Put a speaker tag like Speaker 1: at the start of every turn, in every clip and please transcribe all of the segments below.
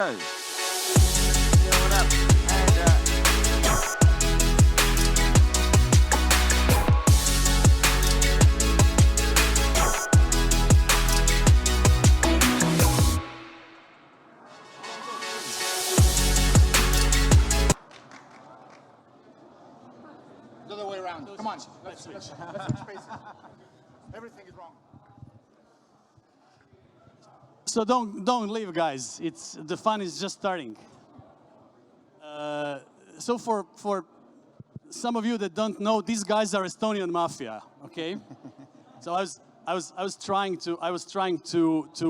Speaker 1: Yo, what up?
Speaker 2: The other way around. Come on. Let's switch spaces. Everything is wrong.
Speaker 3: So don't leave, guys. The fun is just starting. So for some of you that don't know, these guys are Estonian mafia. Okay. So I was trying to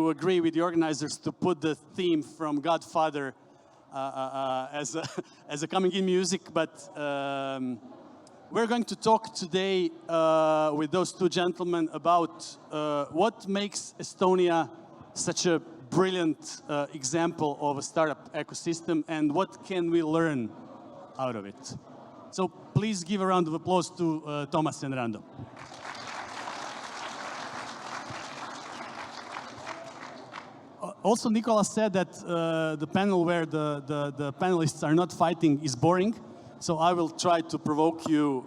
Speaker 3: agree with the organizers to put the theme from Godfather as a coming in music, but we're going to talk today with those two gentlemen about what makes Estonia such a brilliant example of a startup ecosystem and what can we learn out of it. So please give a round of applause to Toomas and Rando. Also, Nicolas said that the panel where the panelists are not fighting is boring. So I will try to provoke you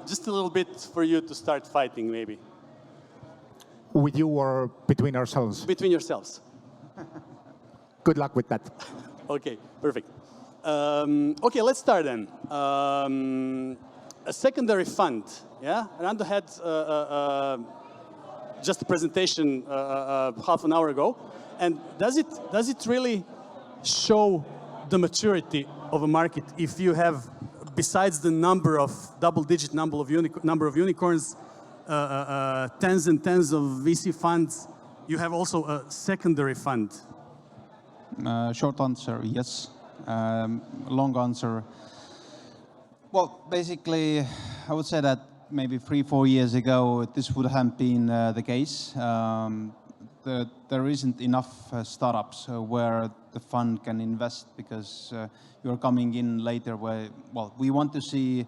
Speaker 3: just a little bit for you to start fighting, maybe.
Speaker 2: With you or between ourselves?
Speaker 3: Between yourselves.
Speaker 2: Good luck with that.
Speaker 3: Okay, perfect. Okay, let's start then. A secondary fund, yeah? Rando had just a presentation half an hour ago. And does it really show the maturity of a market if you have, besides the number of double-digit number of unicorns, tens and tens of VC funds, you have also a secondary fund?
Speaker 4: Short answer, yes. Long answer, well, basically, I would say that maybe 3-4 years ago, this would have been the case. There isn't enough startups where the fund can invest because you're coming in later where, well, we want to see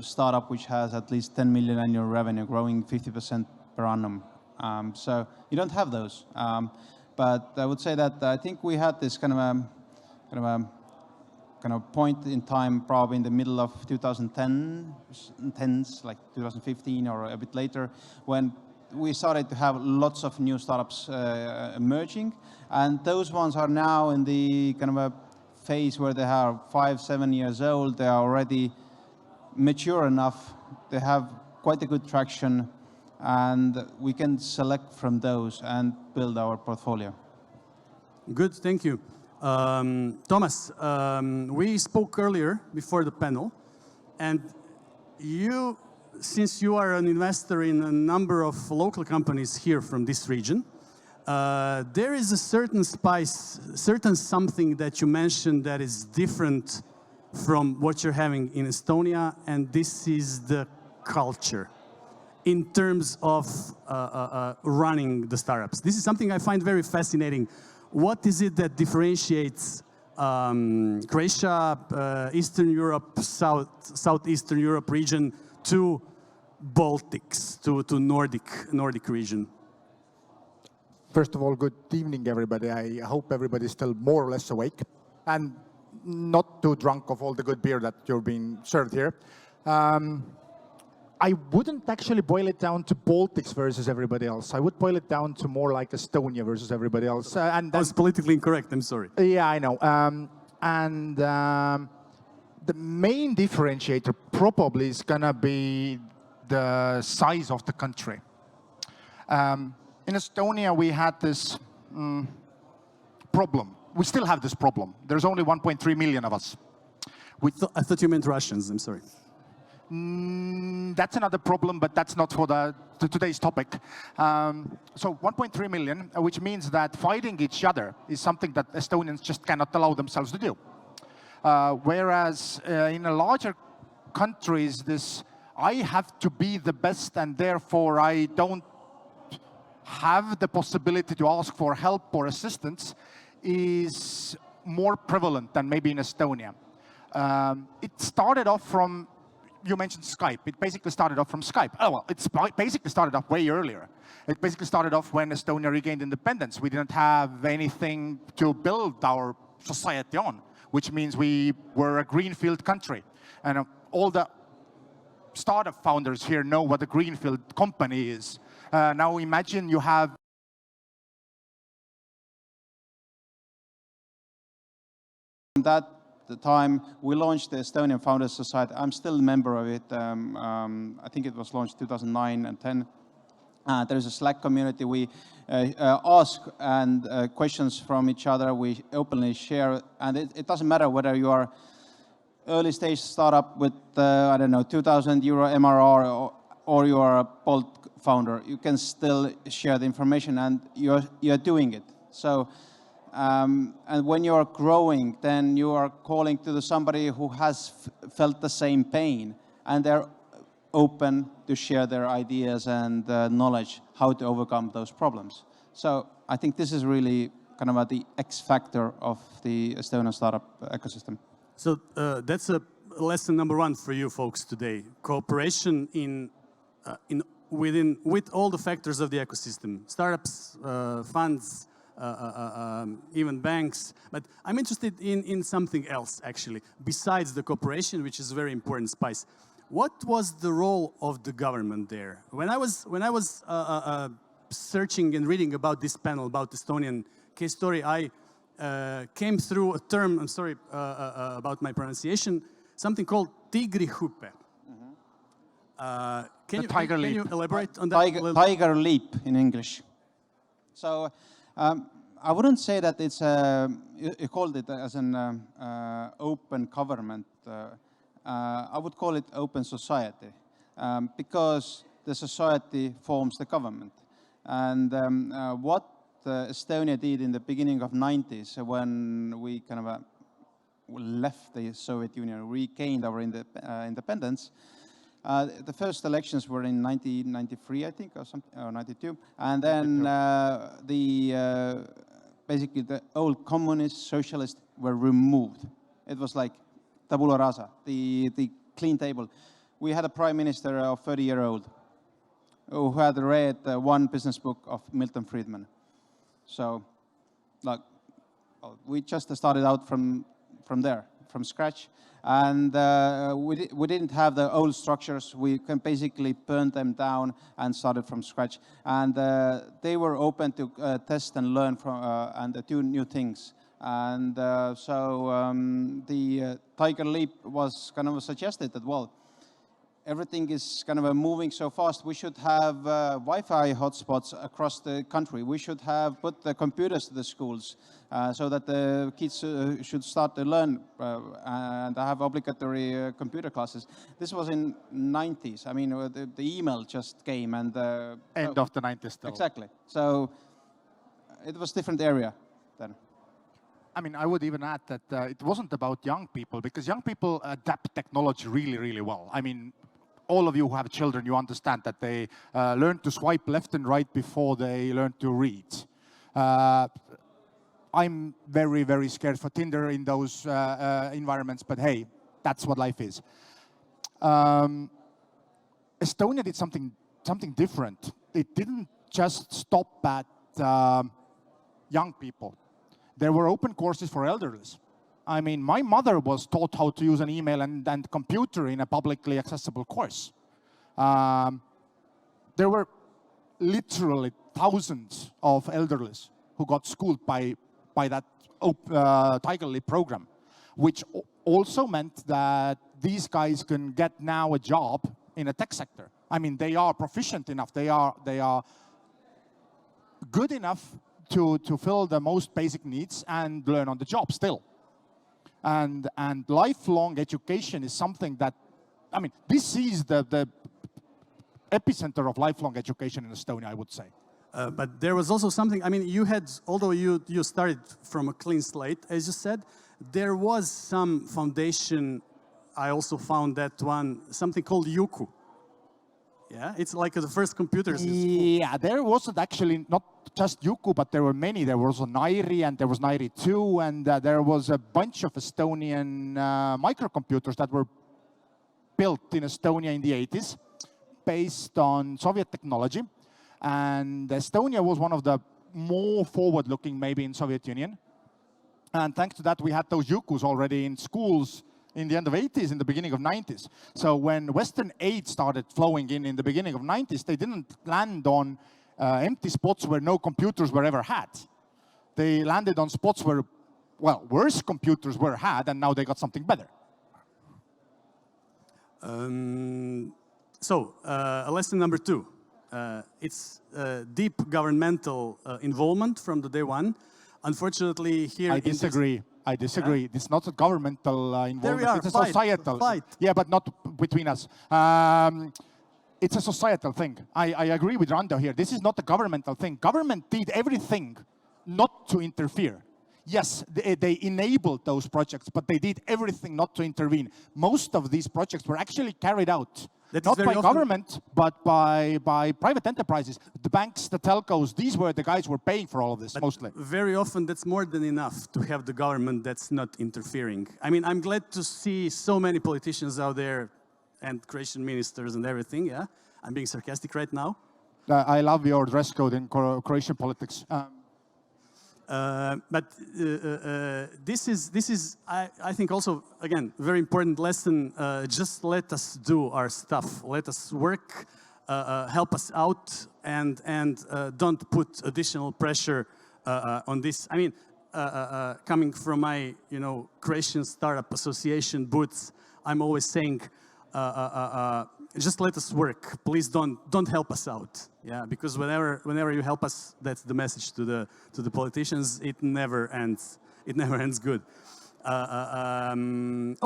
Speaker 4: startup which has at least 10 million annual revenue growing 50% per annum. So you don't have those. But I would say that I think we had this kind of point in time, probably in the middle of 2010s, like 2015 or a bit later, when we started to have lots of new startups emerging, and those ones are now in the kind of a phase where they are 5-7 years old. They are already mature enough. They have quite a good traction, and we can select from those and build our portfolio.
Speaker 3: Good, thank you. Toomas, we spoke earlier before the panel, and you, since you are an investor in a number of local companies here from this region, there is a certain spice, certain something that you mentioned that is different from what you're having in Estonia, and this is the culture in terms of running the startups. This is something I find very fascinating. What is it that differentiates Croatia, Eastern Europe, Southeastern Europe region to Baltics, to Nordic region?
Speaker 2: First of all, good evening, everybody. I hope everybody's still more or less awake and not too drunk of all the good beer that you're being served here. I wouldn't actually boil it down to Baltics versus everybody else. I would boil it down to more like Estonia versus everybody else. And
Speaker 3: that was politically incorrect, I'm sorry.
Speaker 2: Yeah, I know. The main differentiator probably is going to be the size of the country. In Estonia, we had this problem. We still have this problem. There's only 1.3 million of us.
Speaker 3: I thought you meant Russians, I'm sorry.
Speaker 2: That's another problem, but that's not for today's topic. So 1.3 million, which means that fighting each other is something that Estonians just cannot allow themselves to do. Whereas in a larger countries, this I have to be the best and therefore I don't have the possibility to ask for help or assistance is more prevalent than maybe in Estonia. It started off from you mentioned Skype. It basically started off from Skype. Oh, well, it's basically started off way earlier. It basically started off when Estonia regained independence. We didn't have anything to build our society on, which means we were a greenfield country. And all the startup founders here know what a greenfield company is. Now imagine you have
Speaker 4: that the time we launched the Estonian Founders Society. I'm still a member of it. I think it was launched 2009 and 10. There is a Slack community. We ask and questions from each other. We openly share, and it doesn't matter whether you are early stage startup with I don't know, 2,000 euro MRR or you are a Bolt founder. You can still share the information, and you're doing it. So. And when you are growing, then you are calling to somebody who has felt the same pain, and they're open to share their ideas and knowledge how to overcome those problems. So I think this is really kind of the X factor of the Estonian startup ecosystem.
Speaker 3: So that's a lesson number one for you folks today: cooperation with all the factors of the ecosystem, startups, funds. Even banks, but I'm interested in something else actually, besides the cooperation, which is a very important spice. What was the role of the government there? When I was searching and reading about this panel, about Estonian case story, I came through a term, I'm sorry about my pronunciation, something called tigrihupe. Can you elaborate on that?
Speaker 4: Tiger leap in English. So. I wouldn't say that it's you called it as an open government. I would call it open society because the society forms the government. And what Estonia did in the beginning of 90s when we kind of left the Soviet Union, regained our independence. The first elections were in 1993, I think, or something, or 92, and then basically the old communist socialists were removed. It was like tabula rasa, the clean table. We had a prime minister of 30-year-old who had read one business book of Milton Friedman. So, like, we just started out from there, from scratch. And we didn't have the old structures. We can basically burn them down and started from scratch. And they were open to test and learn from and do new things. And so the Tiger Leap was kind of suggested that, well, everything is kind of moving so fast. We should have Wi-Fi hotspots across the country. We should have put the computers to the schools so that the kids should start to learn and have obligatory computer classes. This was in 90s. I mean, the email just came and...
Speaker 2: End of the 90s still.
Speaker 4: Exactly. So it was a different area then.
Speaker 2: I mean, I would even add that it wasn't about young people, because young people adapt technology really, really well. I mean, all of you who have children, you understand that they learn to swipe left and right before they learn to read. I'm very, very scared for Tinder in those environments, but hey, that's what life is. Estonia did something different. It didn't just stop at young people. There were open courses for elderlies. I mean, my mother was taught how to use an email and computer in a publicly accessible course. There were literally thousands of elderlies who got schooled by that Tiger Leap program, which also meant that these guys can get now a job in a tech sector. I mean, they are proficient enough. They are good enough to fill the most basic needs and learn on the job still. And lifelong education is something that, I mean, this is the epicenter of lifelong education in Estonia, I would say.
Speaker 3: But there was also something, I mean, you had, although you started from a clean slate, as you said, there was some foundation. I also found that one, something called Yuku. Yeah, it's like the first computers.
Speaker 2: Yeah, there wasn't actually not just Yuku, but there were many. There was Nairi and there was Nairi 2, and there was a bunch of Estonian microcomputers that were built in Estonia in the 80s based on Soviet technology. And Estonia was one of the more forward-looking maybe in Soviet Union. And thanks to that, we had those yukus already in schools in the end of 80s, in the beginning of 90s. So when Western aid started flowing in the beginning of 90s, they didn't land on empty spots where no computers were ever had. They landed on spots where, well, worse computers were had, and now they got something better.
Speaker 3: Lesson number 2. It's deep governmental involvement from the day one. Unfortunately, here
Speaker 2: I disagree. I disagree.
Speaker 3: Yeah?
Speaker 2: It's not a governmental involvement.
Speaker 3: There we are.
Speaker 2: It's a
Speaker 3: Fight.
Speaker 2: societal.
Speaker 3: Fight.
Speaker 2: Yeah, but not between us. It's a societal thing. I agree with Rando here. This is not a governmental thing. Government did everything not to interfere. Yes, they enabled those projects, but they did everything not to intervene. Most of these projects were actually carried out not by government, but by private enterprises. The banks, the telcos, these were the guys who were paying for all of this,
Speaker 3: But
Speaker 2: mostly.
Speaker 3: very often, that's more than enough to have the government that's not interfering. I mean, I'm glad to see so many politicians out there and Croatian ministers and everything, yeah? I'm being sarcastic right now.
Speaker 2: I love your dress code in Croatian politics.
Speaker 3: This is I think also, again, very important lesson. Just let us do our stuff. Let us work, help us out, and don't put additional pressure on this. I mean, coming from my, Croatian Startup Association booths, I'm always saying, just let us work. Please don't help us out. Yeah, because whenever you help us, that's the message to the politicians. It never ends. It never ends good.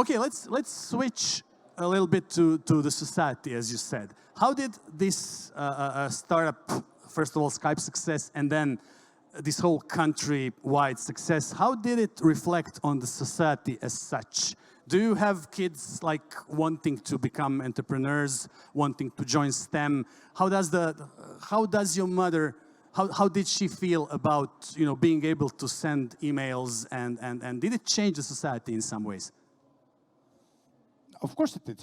Speaker 3: Okay, let's switch a little bit to the society, as you said. How did this startup, first of all, Skype success, and then this whole country-wide success, how did it reflect on the society as such? Do you have kids like wanting to become entrepreneurs, wanting to join STEM? How does your mother, how did she feel about being able to send emails, and did it change the society in some ways?
Speaker 2: Of course it did.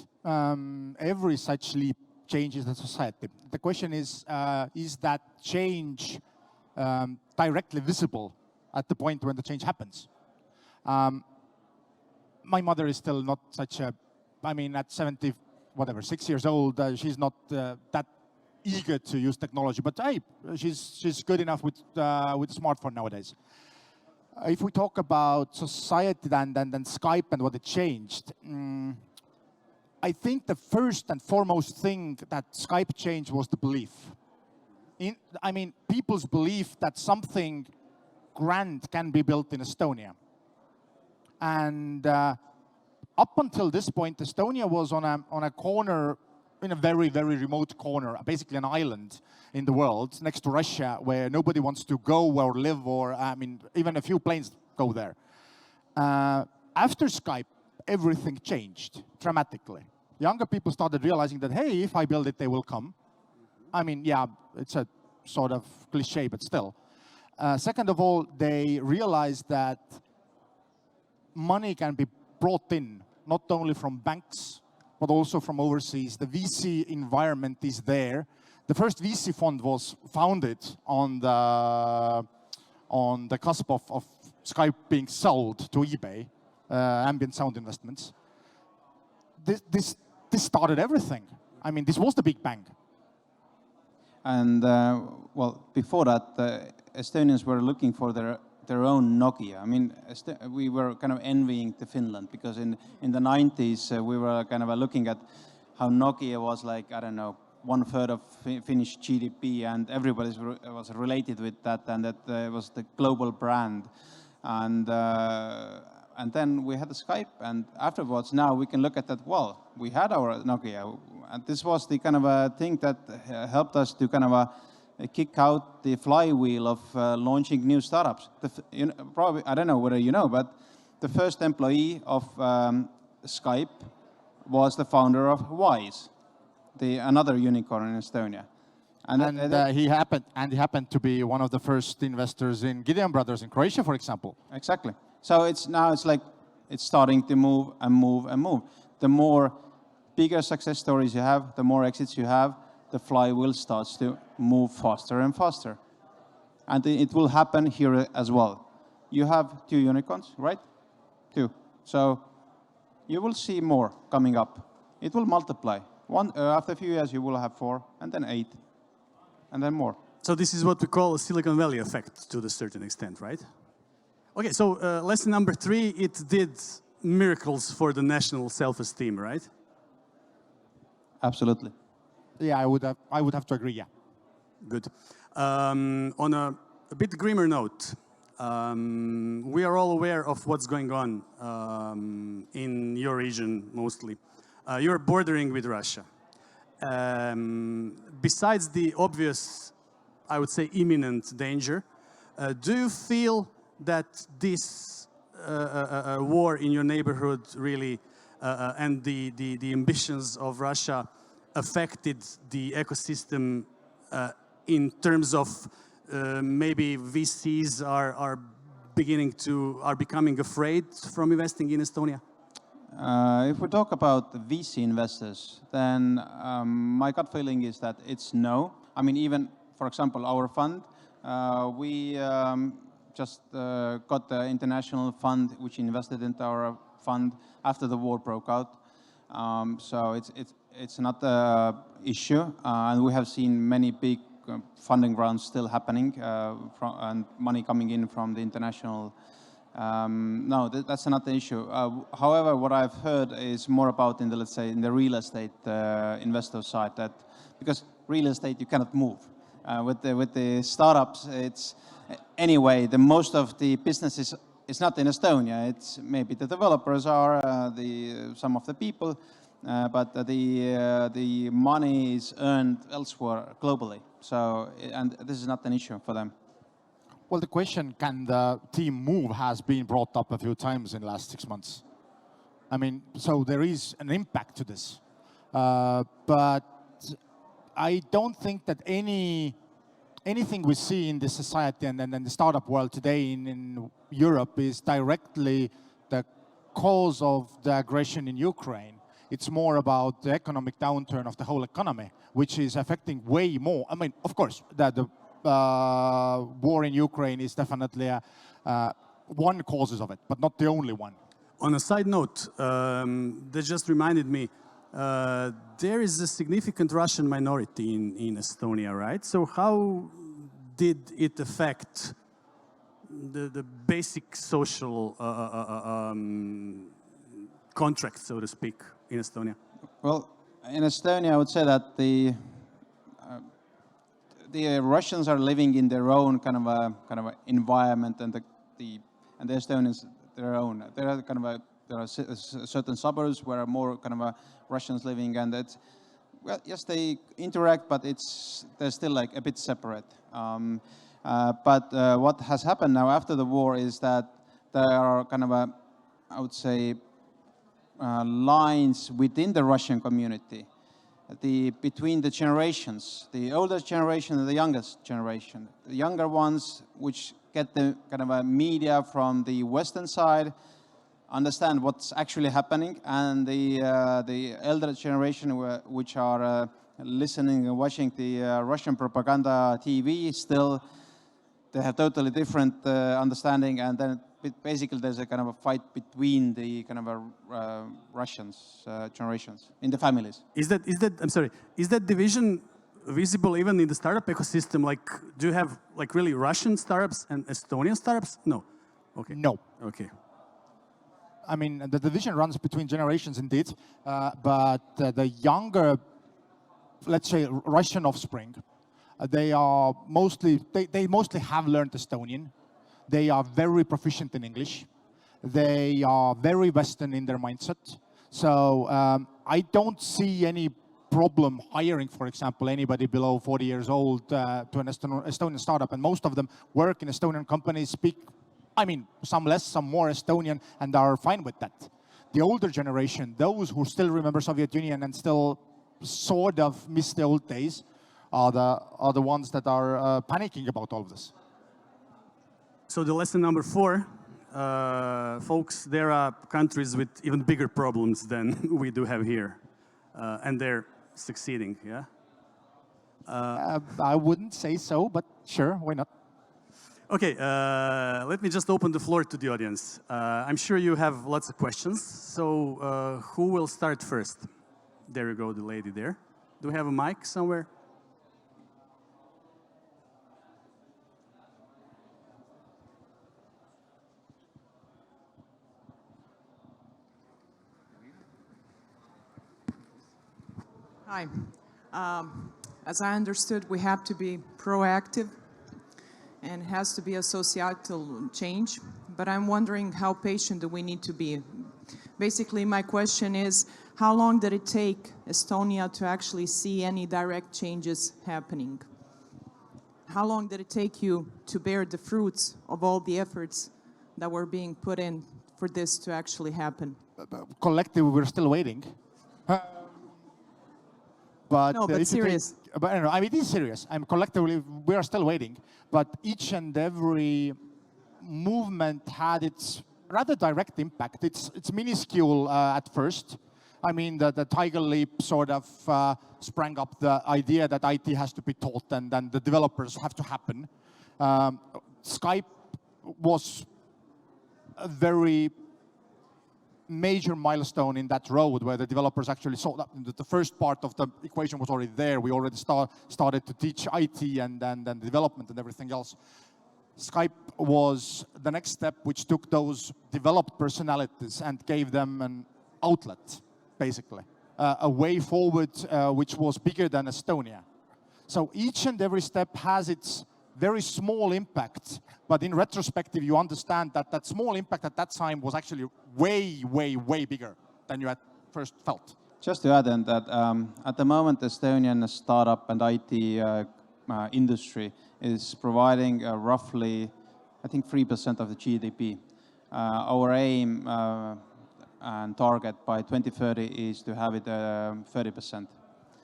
Speaker 2: Every such leap changes the society. The question is that change directly visible at the point when the change happens? My mother is still not such a, I mean, at 6 years old, she's not that eager to use technology, but hey, she's good enough with smartphone nowadays. If we talk about society then Skype and what it changed, I think the first and foremost thing that Skype changed was the belief. People's belief that something grand can be built in Estonia. And up until this point, Estonia was on a corner, in a very, very remote corner, basically an island in the world, next to Russia, where nobody wants to go or live, or, even a few planes go there. After Skype, everything changed dramatically. Younger people started realizing that, hey, if I build it, they will come. Yeah, it's a sort of cliche, but still. Second of all, they realized that money can be brought in, not only from banks, but also from overseas. The VC environment is there. The first VC fund was founded on the cusp of Skype being sold to eBay, Ambient Sound Investments. This started everything. This was the Big Bang.
Speaker 4: And well, before that, Estonians were looking for their own Nokia. We were kind of envying the Finland, because in the 90s we were kind of looking at how Nokia was like, I don't know, 1/3 of Finnish GDP, and everybody was related with that, and that was the global brand. And then we had the Skype, and afterwards now we can look at that, well, we had our Nokia, and this was the kind of a thing that helped us to kind of kick out the flywheel of launching new startups. Probably, I don't know whether you know, but the first employee of Skype was the founder of Wise, another unicorn in Estonia.
Speaker 2: He happened to be one of the first investors in Gideon Brothers in Croatia, for example.
Speaker 4: Exactly. So it's starting to move and move and move. The more bigger success stories you have, the more exits you have, the flywheel starts to move faster and faster. And it will happen here as well. You have 2 unicorns, right? 2. So you will see more coming up. It will multiply. After a few years, you will have 4, and then 8, and then more.
Speaker 3: So this is what we call a Silicon Valley effect to a certain extent, right? Okay, so lesson number 3, it did miracles for the national self-esteem, right?
Speaker 4: Absolutely.
Speaker 2: Yeah, I would have to agree, yeah.
Speaker 3: Good. On a bit grimmer note, we are all aware of what's going on in your region, mostly. You're bordering with Russia. Besides the obvious, I would say, imminent danger, do you feel that this war in your neighborhood really and the ambitions of Russia affected the ecosystem in terms of maybe VCs are becoming afraid from investing in Estonia?
Speaker 4: If we talk about the VC investors, then my gut feeling is that it's no. I mean, even, for example, our fund, we just got the international fund which invested into our fund after the war broke out. So it's not an issue, and we have seen many big funding rounds still happening and money coming in from the international. No, that's not the issue. However, what I've heard is more about in the, let's say, in the real estate investor side, that because real estate you cannot move. With the startups, it's anyway the most of the business is not in Estonia. It's maybe the developers are some of the people, but the money is earned elsewhere globally. So, and this is not an issue for them.
Speaker 2: Well, the question, can the team move, has been brought up a few times in the last 6 months. I mean, so there is an impact to this. But I don't think that anything we see in this society and the startup world today in Europe is directly the cause of the aggression in Ukraine. It's more about the economic downturn of the whole economy, which is affecting way more. I mean, of course, the war in Ukraine is definitely one causes of it, but not the only one.
Speaker 3: On a side note, that just reminded me, there is a significant Russian minority in Estonia, right? So how did it affect the basic social contract, so to speak, in Estonia?
Speaker 4: Well, in Estonia, I would say that the Russians are living in their own kind of a environment, and the Estonians their own. There are certain suburbs where are more kind of Russians living, and it's, well, yes, they interact, but they're still like a bit separate. But what has happened now after the war is that there are kind of I would say, lines within the Russian community, between the generations, the older generation and the youngest generation. The younger ones, which get the kind of a media from the Western side, understand what's actually happening, and the elder generation, which are listening and watching the Russian propaganda TV, still they have totally different understanding, and then basically there's a kind of a fight between the kind of Russians generations in the families.
Speaker 3: Is that division visible even in the startup ecosystem? Like, do you have like really Russian startups and Estonian startups? No. Okay.
Speaker 2: No.
Speaker 3: Okay.
Speaker 2: I mean, the division runs between generations indeed, but the younger, let's say, Russian offspring, they mostly have learned Estonian. They are very proficient in English. They are very Western in their mindset. So I don't see any problem hiring, for example, anybody below 40 years old to an Estonian startup. And most of them work in Estonian companies, speak, I mean, some less, some more Estonian, and are fine with that. The older generation, those who still remember Soviet Union and still sort of miss the old days, are the ones that are panicking about all of this.
Speaker 3: So the lesson number 4, folks, there are countries with even bigger problems than we do have here. and they're succeeding, yeah?
Speaker 2: I wouldn't say so, but sure, why not?
Speaker 3: Okay, let me just open the floor to the audience. I'm sure you have lots of questions, so who will start first? There you go, the lady there. Do we have a mic somewhere?
Speaker 5: Hi. As I understood, we have to be proactive and it has to be a societal change. But I'm wondering how patient do we need to be? Basically, my question is, how long did it take Estonia to actually see any direct changes happening? How long did it take you to bear the fruits of all the efforts that were being put in for this to actually happen?
Speaker 2: Collectively, we're still waiting. But
Speaker 5: No, but serious.
Speaker 2: But I don't know. I mean, it is serious. I'm collectively, we are still waiting. But each and every movement had its rather direct impact. It's minuscule at first. I mean, the Tiger Leap sort of sprang up the idea that IT has to be taught and then the developers have to happen. Skype was a very major milestone in that road where the developers actually saw that the first part of the equation was already there. We already started to teach IT and then development and everything else. Skype was the next step which took those developed personalities and gave them an outlet, basically. A way forward which was bigger than Estonia. So each and every step has its very small impact, but in retrospective, you understand that that small impact at that time was actually way, way, way bigger than you at first felt.
Speaker 4: Just to add on that, at the moment, the Estonian startup and IT industry is providing roughly, I think, 3% of the GDP. Our aim and target by 2030 is to have it 30%.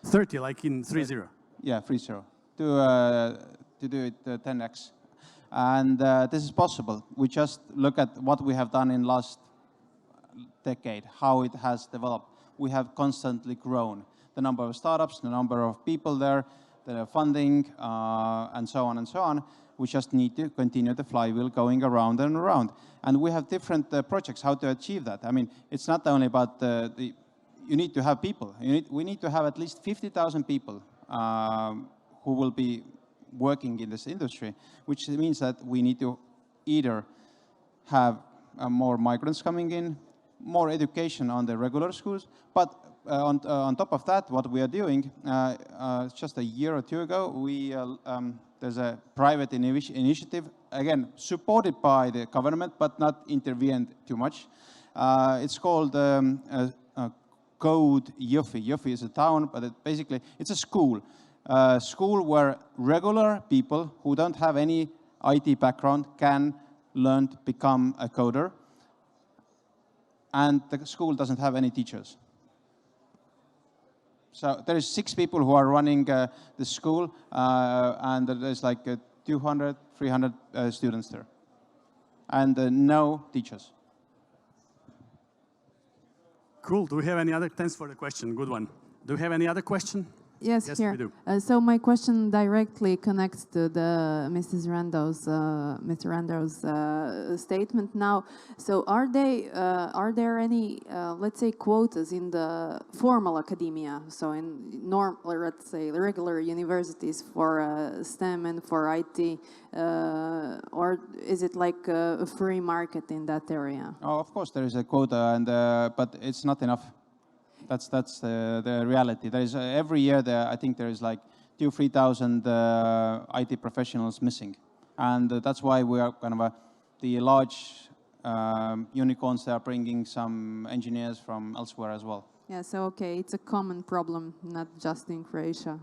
Speaker 3: 30, like in 30?
Speaker 4: Yeah, 30. To do it 10x. And this is possible. We just look at what we have done in last decade, how it has developed. We have constantly grown. The number of startups, the number of people there, the funding, and so on and so on. We just need to continue the flywheel going around and around. And we have different projects, how to achieve that. I mean, it's not only about you need to have people. We need to have at least 50,000 people who will be working in this industry, which means that we need to either have more migrants coming in, more education on the regular schools, but on top of that, what we are doing, just a year or two ago, there's a private initiative, again, supported by the government, but not intervened too much. It's called Code Jõhvi. Jõhvi is a town, but basically it's a school. School where regular people who don't have any IT background can learn to become a coder, and the school doesn't have any teachers. So there is 6 people who are running the school, and there's like 200, 300 students there, and no teachers.
Speaker 3: Cool. Do we have any other? Thanks for the question. Good one. Do we have any other question?
Speaker 6: Yes,
Speaker 3: Yes,
Speaker 6: here.
Speaker 3: we do.
Speaker 6: So my question directly connects to the Mr. Rando's statement now. So are there any, let's say, quotas in the formal academia? So in let's say, regular universities for STEM and for IT, or is it like a free market in that area?
Speaker 4: Oh, of course, there is a quota, and but it's not enough. That's the reality. There is every year I think there is like 2,000-3,000 IT professionals missing, and that's why we are kind of the large unicorns. They are bringing some engineers from elsewhere as well.
Speaker 6: Yeah. So okay, it's a common problem, not just in Croatia.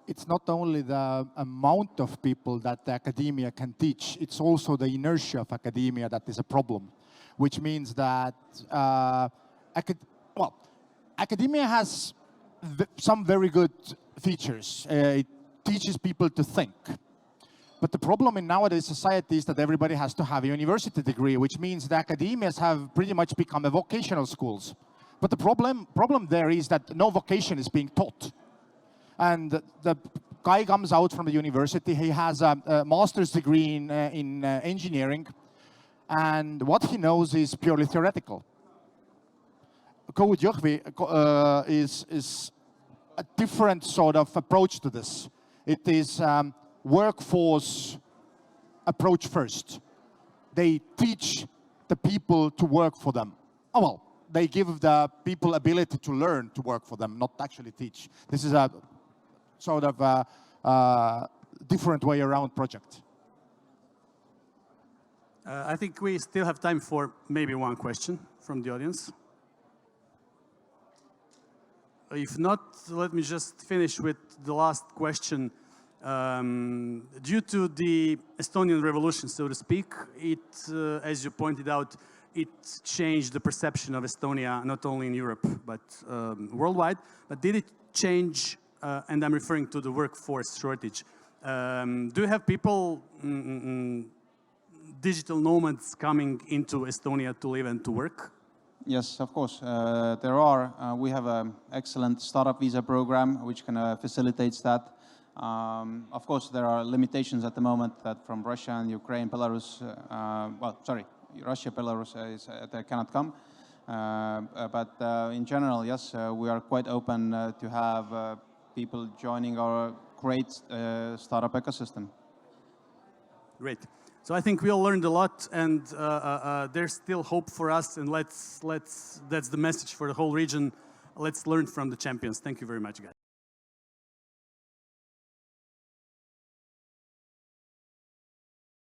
Speaker 2: It's not only the amount of people that the academia can teach, it's also the inertia of academia that is a problem, which means that academia has some very good features. It teaches people to think. But the problem in nowadays society is that everybody has to have a university degree, which means the academias have pretty much become a vocational schools. But the problem there is that no vocation is being taught. And the guy comes out from the university, he has a master's degree in engineering, and what he knows is purely theoretical. Code-Jõhvi is a different sort of approach to this. It is workforce approach first. They teach the people to work for them. Oh, well, they give the people ability to learn to work for them, not actually teach. This is a sort of a different way around project.
Speaker 3: I think we still have time for maybe one question from the audience. If not, let me just finish with the last question. Due to the Estonian revolution, so to speak, as you pointed out, it changed the perception of Estonia, not only in Europe, but worldwide. But did it change, and I'm referring to the workforce shortage, do you have people, digital nomads coming into Estonia to live and to work?
Speaker 4: Yes, of course, there are. We have an excellent startup visa program which kind of facilitates that. Of course, there are limitations at the moment that from Russia and Ukraine, Belarus, Russia, Belarus they cannot come. But in general, yes, we are quite open to have people joining our great startup ecosystem.
Speaker 3: Great. So I think we all learned a lot, and there's still hope for us, and that's the message for the whole region. Let's learn from the champions. Thank you very much, guys.